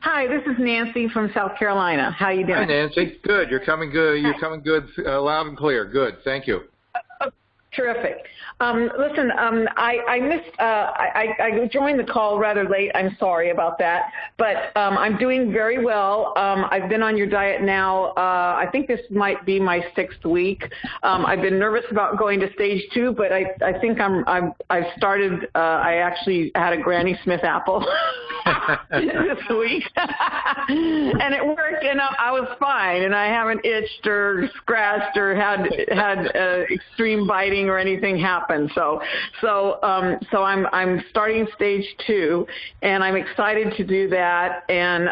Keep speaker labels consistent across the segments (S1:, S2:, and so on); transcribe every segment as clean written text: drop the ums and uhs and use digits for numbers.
S1: Hi, this is Nancy from South Carolina. How you doing?
S2: Hi, Nancy. Good. You're coming good. You're coming good, loud and clear. Good. Thank you.
S1: Terrific. Listen, I missed. I joined the call rather late. I'm sorry about that, but I'm doing very well. I've been on your diet now. I think this might be my 6th week. I've been nervous about going to stage 2, but I think I've started. I actually had a Granny Smith apple this week, and it worked, and I was fine, and I haven't itched or scratched or had extreme biting or anything happen. So I'm starting stage 2, and I'm excited to do that. And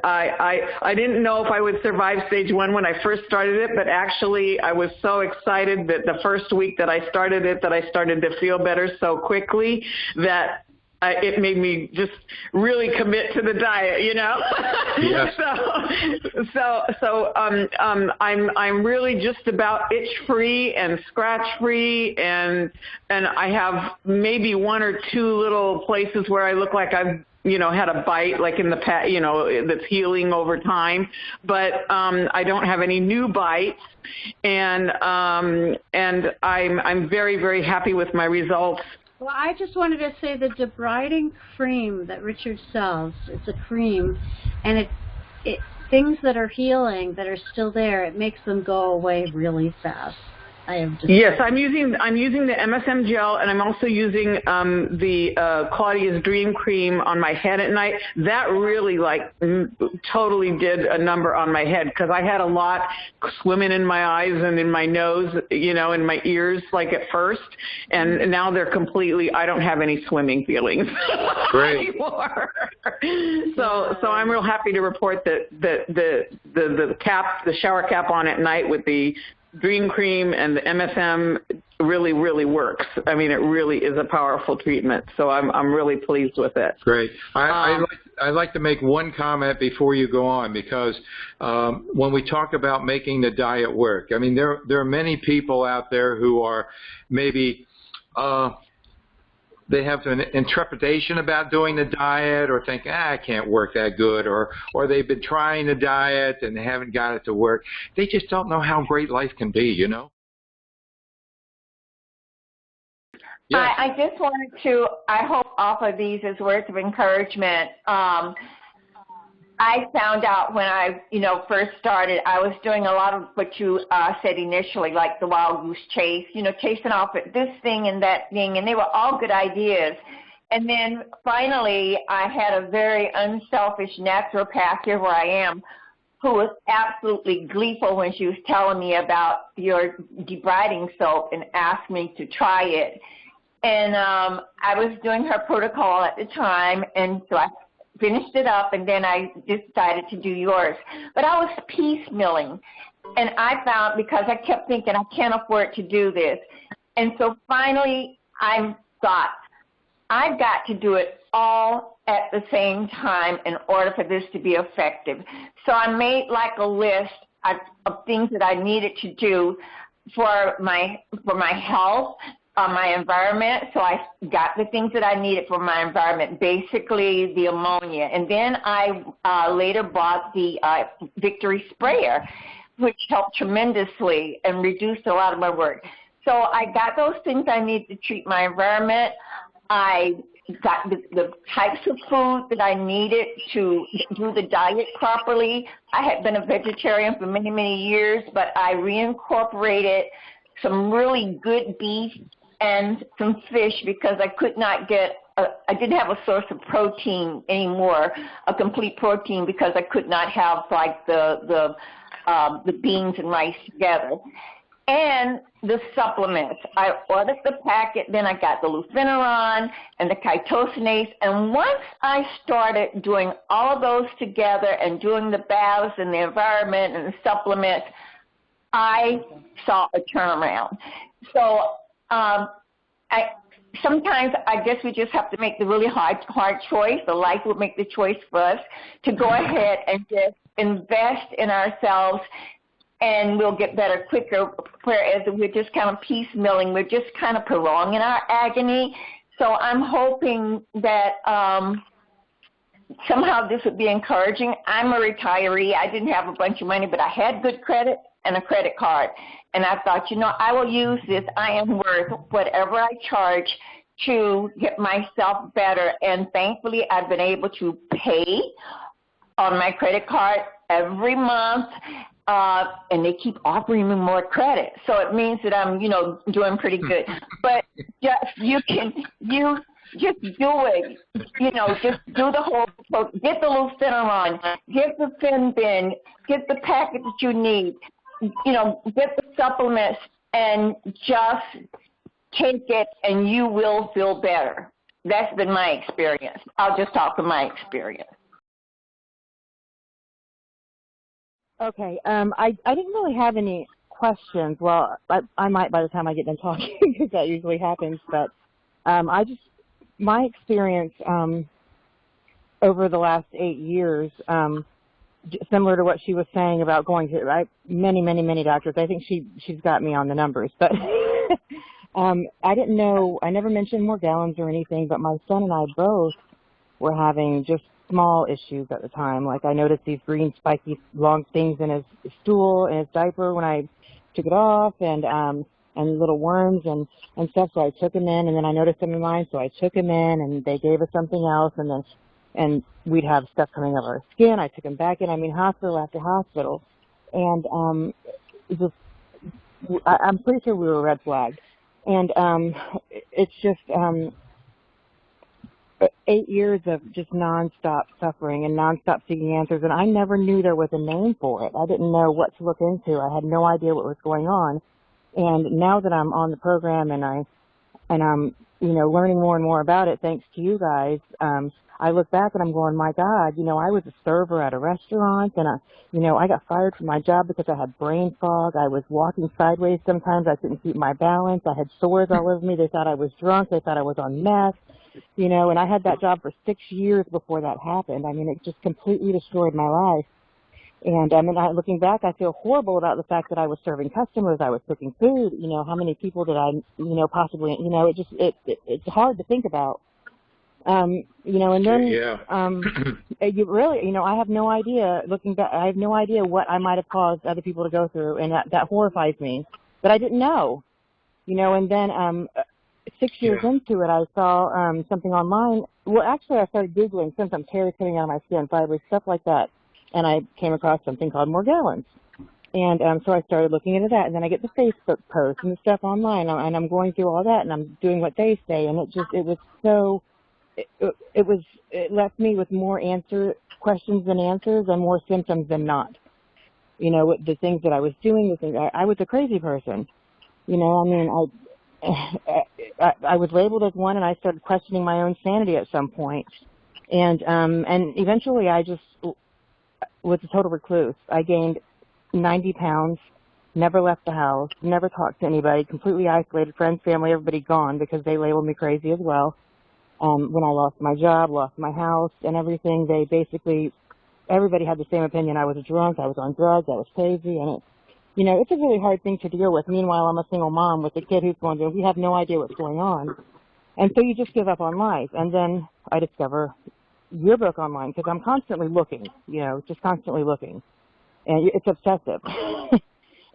S1: I didn't know if I would survive stage 1 when I first started it, but actually I was so excited that the first week that I started it, that I started to feel better so quickly that it made me just really commit to the diet, you know.
S2: Yes.
S1: I'm really just about itch-free and scratch-free, and I have maybe 1 or 2 little places where I look like I've had a bite, like in the past, that's healing over time, but I don't have any new bites, and I'm very, very happy with my results.
S3: Well, I just wanted to say the debriding cream that Richard sells, it's a cream, and it things that are healing, that are still there, it makes them go away really fast. Yes,
S1: I'm using the MSM gel, and I'm also using the Claudia's Dream Cream on my head at night. That really totally did a number on my head, because I had a lot swimming in my eyes and in my nose, in my ears, like at first, and now they're completely. I don't have any swimming feelings anymore. So I'm real happy to report that the shower cap on at night with the Dream Cream and the MSM really, really works. I mean, it really is a powerful treatment. So I'm really pleased with it.
S2: Great. I'd like to make one comment before you go on, because when we talk about making the diet work, I mean, there are many people out there who are maybe they have an intrepidation about doing the diet, or think, I can't work that good, or they've been trying the diet and they haven't got it to work. They just don't know how great life can be, Yes.
S4: I just wanted to, I hope off of these as words of encouragement. I found out when I, first started, I was doing a lot of what you said initially, like the wild goose chase, chasing off at this thing and that thing, and they were all good ideas. And then finally, I had a very unselfish naturopath here where I am, who was absolutely gleeful when she was telling me about your debriding soap and asked me to try it. And I was doing her protocol at the time, and so I finished it up, and then I decided to do yours. But I was piecemealing, and I found, because I kept thinking, I can't afford to do this. And so finally, I thought, I've got to do it all at the same time in order for this to be effective. So I made like a list of things that I needed to do for my health, my environment. So I got the things that I needed for my environment, basically the ammonia. And then I later bought the Victory sprayer, which helped tremendously and reduced a lot of my work. So I got those things I need to treat my environment. I got the types of food that I needed to do the diet properly. I had been a vegetarian for many, many years, but I reincorporated some really good beef and some fish, because I could not get, I didn't have a source of protein anymore, a complete protein, because I could not have like the beans and rice together. And the supplements. I ordered the packet, then I got the lufeneron and the chitosanase, and once I started doing all of those together and doing the baths and the environment and the supplements, I saw a turnaround. So sometimes I guess we just have to make the really hard choice, or life will make the choice for us, to go ahead and just invest in ourselves, and we'll get better quicker, whereas we're just kind of piecemealing. We're just kind of prolonging our agony. So I'm hoping that somehow this would be encouraging. I'm a retiree. I didn't have a bunch of money, but I had good credit and a credit card. And I thought, I will use this. I am worth whatever I charge to get myself better. And thankfully, I've been able to pay on my credit card every month. And they keep offering me more credit. So it means that I'm, doing pretty good. But just just do it. Just do the whole, get the Lucineron, get the Finbin, get the packet that you need, get the supplements, and just take it, and you will feel better. That's been my experience. I'll just talk from my experience.
S5: Okay. I didn't really have any questions. Well, I might by the time I get done talking, because that usually happens. But my experience over the last 8 years, similar to what she was saying about going to many doctors. I think she's got me on the numbers. But I didn't know. I never mentioned Morgellons or anything. But my son and I both were having just small issues at the time. Like I noticed these green spiky long things in his stool and his diaper when I took it off, and little worms and stuff. So I took him in, and then I noticed them in mine, so I took him in, and they gave us something else, and we'd have stuff coming over our skin. I took him back in. I mean, hospital after hospital, and I'm pretty sure we were red flagged, and it's just 8 years of just nonstop suffering and nonstop seeking answers, and I never knew there was a name for it. I didn't know what to look into. I had no idea what was going on. And now that I'm on the program and I'm learning more and more about it, thanks to you guys, I look back and I'm going, my God, I was a server at a restaurant, and I got fired from my job because I had brain fog. I was walking sideways sometimes. I couldn't keep my balance. I had sores all over me. They thought I was drunk. They thought I was on meth. And I had that job for 6 years before that happened. I mean, it just completely destroyed my life. And looking back, I feel horrible about the fact that I was serving customers, I was cooking food. How many people did I, possibly, it's hard to think about. And then, you really, I have no idea. Looking back, I have no idea what I might have caused other people to go through, and that horrifies me. But I didn't know, And then 6 years into it, I saw something online. Well, actually, I started Googling symptoms, hair coming out of my skin, fibers, stuff like that. And I came across something called Morgellons. And so I started looking into that. And then I get the Facebook posts and the stuff online. And I'm going through all that, and I'm doing what they say. And it left me with more questions than answers, and more symptoms than not. The things that I was doing, I was a crazy person. I was labeled as one, and I started questioning my own sanity at some point. And eventually I just was a total recluse. I gained 90 pounds, never left the house, never talked to anybody, completely isolated, friends, family, everybody gone because they labeled me crazy as well. When I lost my job, lost my house and everything, everybody had the same opinion. I was a drunk, I was on drugs, I was crazy, and it's a really hard thing to deal with. Meanwhile, I'm a single mom with a kid who's going through, we have no idea what's going on. And so you just give up on life. And then I discover your book online because I'm constantly looking, just constantly looking. And it's obsessive.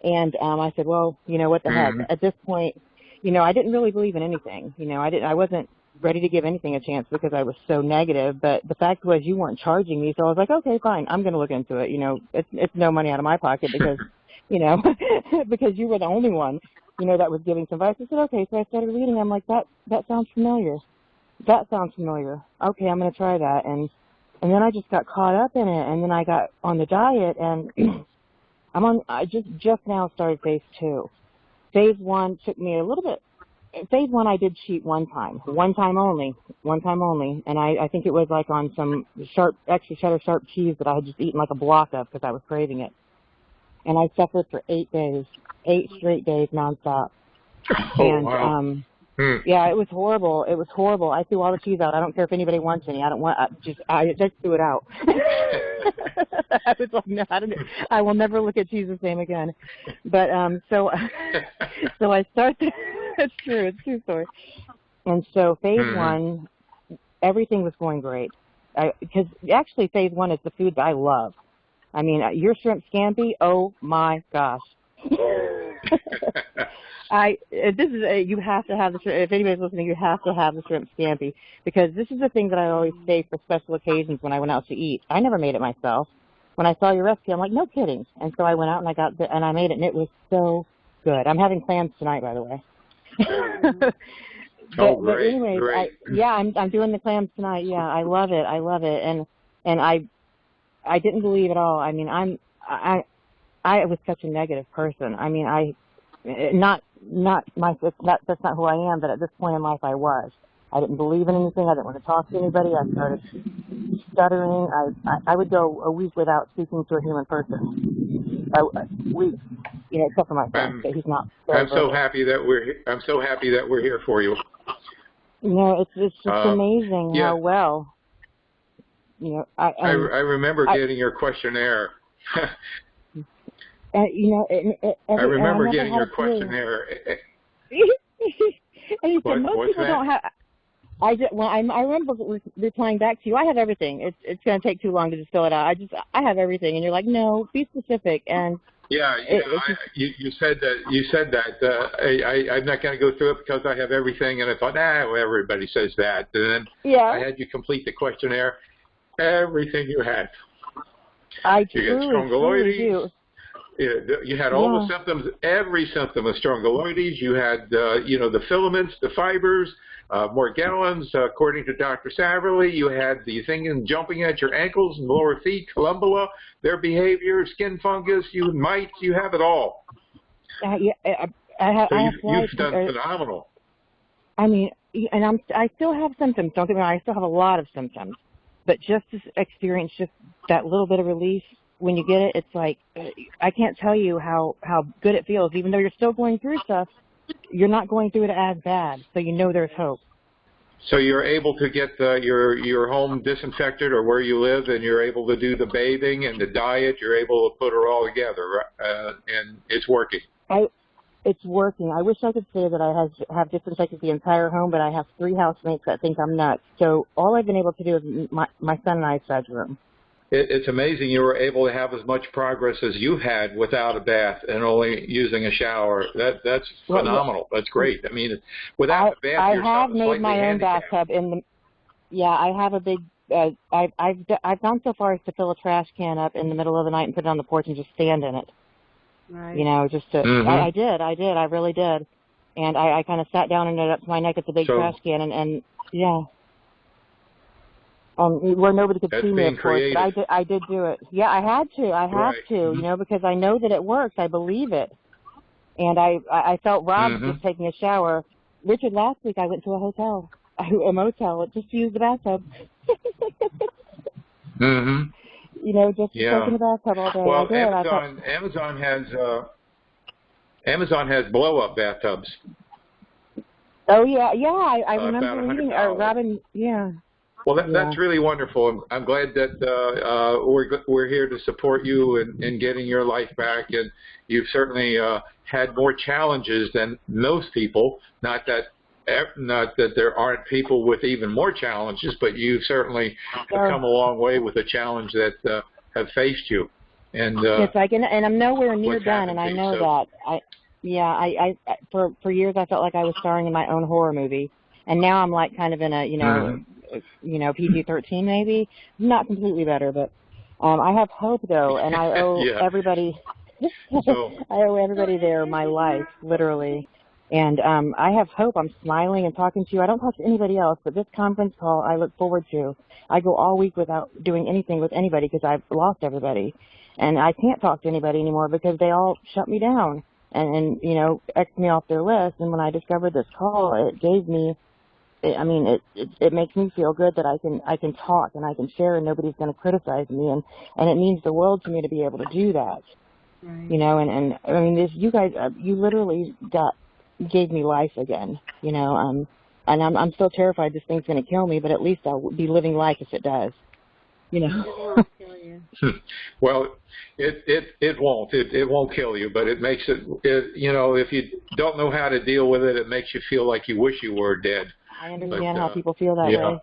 S5: And I said, well, what the heck? At this point, I didn't really believe in anything. I wasn't ready to give anything a chance because I was so negative. But the fact was you weren't charging me. So I was like, okay, fine. I'm going to look into it. It's no money out of my pocket because, because you were the only one, that was giving some advice. I said, okay. So I started reading. I'm like, that sounds familiar. That sounds familiar. Okay, I'm going to try that. And then I just got caught up in it. And then I got on the diet, and I just now started phase 2. Phase 1 took me a little bit. Phase 1 I did cheat one time only. And I think it was like on some extra cheddar sharp cheese that I had just eaten like a block of because I was craving it. And I suffered for 8 days, 8 straight days nonstop. And, yeah, it was horrible. It was horrible. I threw all the cheese out. I don't care if anybody wants any. I just threw it out. I was like, no, I will never look at cheese the same again. But so I started. It's true. It's a true story. And so phase 1, everything was going great. Because actually phase 1 is the food that I love. I mean, your shrimp scampi, oh my gosh. You have to have if anybody's listening, you have to have the shrimp scampi, because this is the thing that I always say for special occasions when I went out to eat. I never made it myself. When I saw your recipe, I'm like, no kidding. And so I went out and I made it, and it was so good. I'm having clams tonight, by the way. But anyways,
S2: great.
S5: I'm doing the clams tonight. Yeah, I love it, and I didn't believe at all. I mean, I was such a negative person. I mean, that's not who I am, but at this point in life I was. I didn't believe in anything. I didn't want to talk to anybody. I started stuttering. I would go a week without speaking to a human person. A week, except for my son. He's not.
S2: I'm so happy that we're here for you.
S5: It's just amazing how well.
S2: I remember getting your questionnaire.
S5: I
S2: remember getting your questionnaire.
S5: And he said, most people don't have. I remember replying back to you. I have everything. It's going to take too long to just fill it out. I have everything, and you're like, no, be specific. And
S2: you said that. I'm not going to go through it because I have everything, and I thought, well, everybody says that. And then I had you complete the questionnaire. Everything you had.
S5: I
S2: you got strongyloides. Do. You had all the symptoms, every symptom of strongyloides. You had, the filaments, the fibers, Morgellons, according to Dr. Saverly. You had the thing jumping at your ankles and lower feet, columbella, their behavior, skin fungus, mites. You have it all. You've done phenomenal.
S5: I mean, and I still have symptoms. Don't get me wrong, I still have a lot of symptoms. But just to experience just that little bit of relief when you get it, it's like, I can't tell you how good it feels. Even though you're still going through stuff, you're not going through it as bad, so there's hope.
S2: So you're able to get your home disinfected or where you live, and you're able to do the bathing and the diet. You're able to put it all together, and it's working.
S5: It's working. I wish I could say that I have disinfected the entire home, but I have 3 housemates that think I'm nuts. So all I've been able to do is my son and I's bedroom.
S2: It's amazing you were able to have as much progress as you had without a bath and only using a shower. That's phenomenal. That's great. I mean, without a bath,
S5: I have made my own bathtub I have a big. I've gone so far as to fill a trash can up in the middle of the night and put it on the porch and just stand in it. Right. Just to. I did. I really did, and I kind of sat down and it up to my neck at the big trash can and yeah. Where nobody could see me, of course, but I did do it. Yeah, I had to, because I know that it works. I believe it. And I felt robbed just taking a shower. Richard, last week I went to a motel, just to use the bathtub. Just to soak in the bathtub all day.
S2: Well, Amazon has blow-up bathtubs.
S5: Oh, yeah, I remember reading, Robin, yeah.
S2: Well, that's really wonderful. I'm glad that we're here to support you in getting your life back. And you've certainly had more challenges than most people. Not that there aren't people with even more challenges, but you certainly have come a long way with the challenge that have faced you. And
S5: yes, and I'm nowhere near done, and I know that. For years I felt like I was starring in my own horror movie, and now I'm like kind of in a PG-13 maybe. Not completely better, but I have hope though, and I owe everybody. I owe everybody there my life, literally. And I have hope. I'm smiling and talking to you. I don't talk to anybody else, but this conference call I look forward to. I go all week without doing anything with anybody because I've lost everybody. And I can't talk to anybody anymore because they all shut me down and X'd me off their list. And when I discovered this call, it gave me, it makes me feel good that I can talk and I can share and nobody's going to criticize me. And it means the world to me to be able to do that. Right. You guys, you literally gave me life again, and I'm still terrified this thing's going to kill me, but at least I'll be living life if it does, It
S3: won't kill you.
S2: Well, it won't. It won't kill you, but it makes it, if you don't know how to deal with it, it makes you feel like you wish you were dead.
S5: I understand how people feel that way.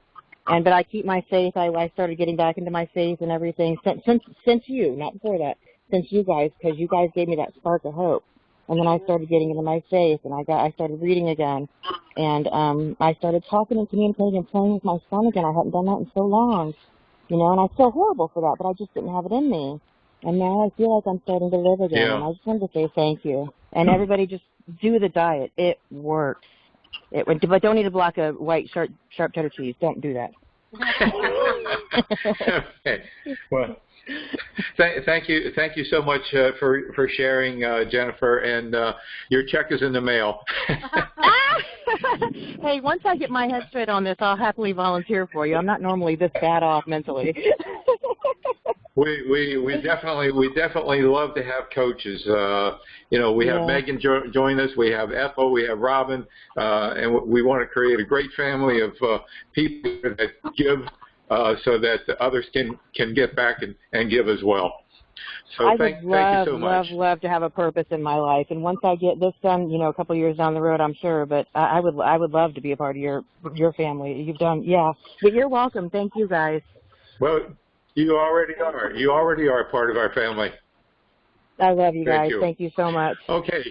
S5: but I keep my faith. I started getting back into my faith and everything since you, not before that, since you guys, because you guys gave me that spark of hope. And then I started getting into my faith, and I started reading again, and I started talking and communicating and playing with my son again. I hadn't done that in so long, and I feel horrible for that, but I just didn't have it in me. And now I feel like I'm starting to live again, and I just wanted to say thank you. And everybody just do the diet. It works. But don't eat a block of white sharp cheddar cheese. Don't do that.
S2: Okay. Well, thank you so much for sharing, Jennifer. And your check is in the mail.
S5: Hey, once I get my head straight on this, I'll happily volunteer for you. I'm not normally this bad off mentally.
S2: We definitely love to have coaches. We have Megan join us. We have Ethel. We have Robin, and we want to create a great family of people that give, so that others can get back and give as well. So thank you so much.
S5: I would love to have a purpose in my life, and once I get this done, a couple of years down the road, I'm sure. But I would love to be a part of your family. You've done, But you're welcome. Thank you, guys.
S2: Well, you already are. You already are part of our family.
S5: I love you guys.
S2: Thank you.
S5: Thank you so much.
S2: Okay.